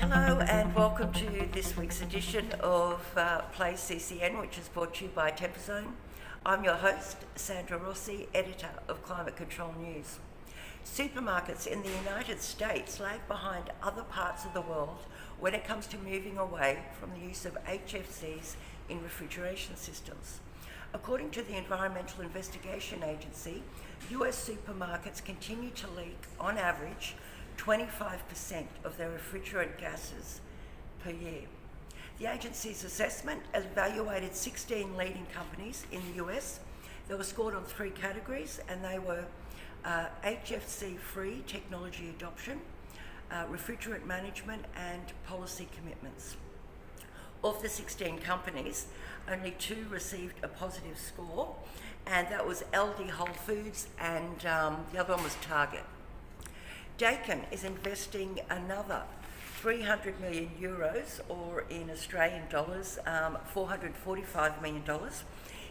Hello and welcome to this week's edition of Play CCN, which is brought to you by Temperzone. I'm your host, Sandra Rossi, editor of Climate Control News. Supermarkets in the United States lag behind other parts of the world when it comes to moving away from the use of HFCs in refrigeration systems. According to the Environmental Investigation Agency, US supermarkets continue to leak, on average, 25% of their refrigerant gases per year. The agency's assessment evaluated 16 leading companies in the US. They were scored on 3 categories, and they were HFC-free technology adoption, refrigerant management, and policy commitments. Of the 16 companies, only 2 received a positive score, and that was Aldi Whole Foods and the other one was Target. Daikin is investing another 300 million euros, or in Australian dollars, $445 million,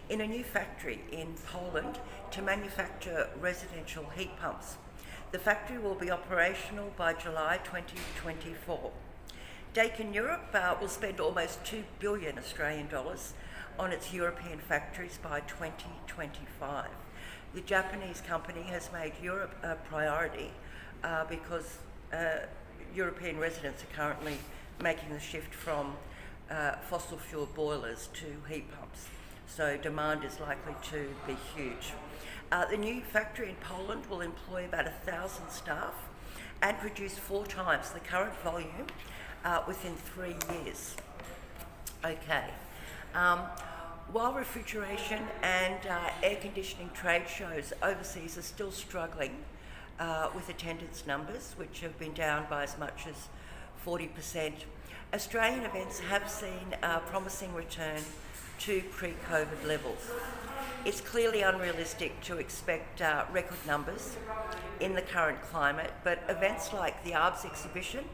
in a new factory in Poland to manufacture residential heat pumps. The factory will be operational by July 2024. Daikin Europe will spend almost 2 billion Australian dollars on its European factories by 2025. The Japanese company has made Europe a priority because European residents are currently making the shift from fossil fuel boilers to heat pumps. So demand is likely to be huge. The new factory in Poland will employ about 1,000 staff and produce 4 times the current volume within 3 years. Okay. While refrigeration and air conditioning trade shows overseas are still struggling with attendance numbers, which have been down by as much as 40%, Australian events have seen a promising return to pre-COVID levels. It's clearly unrealistic to expect record numbers in the current climate, but events like the ARBS exhibition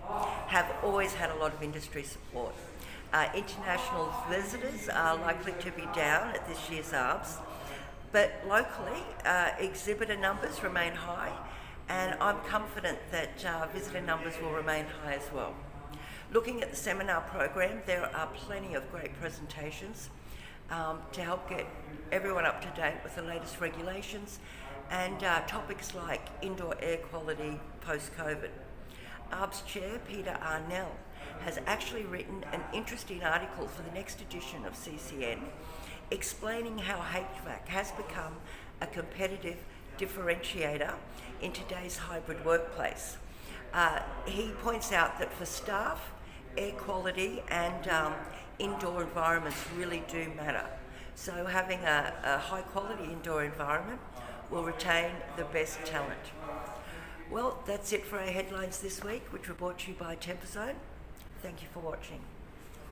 have always had a lot of industry support. International visitors are likely to be down at this year's ARBS, but locally exhibitor numbers remain high, and I'm confident that visitor numbers will remain high as well. Looking at the seminar program, there are plenty of great presentations to help get everyone up to date with the latest regulations and topics like indoor air quality post-COVID. ARBS Chair Peter Arnell has actually written an interesting article for the next edition of CCN explaining how HVAC has become a competitive differentiator in today's hybrid workplace. He points out that for staff, air quality and indoor environments really do matter. So having a high quality indoor environment will retain the best talent. Well, that's it for our headlines this week, which were brought to you by Temperzone. Thank you for watching.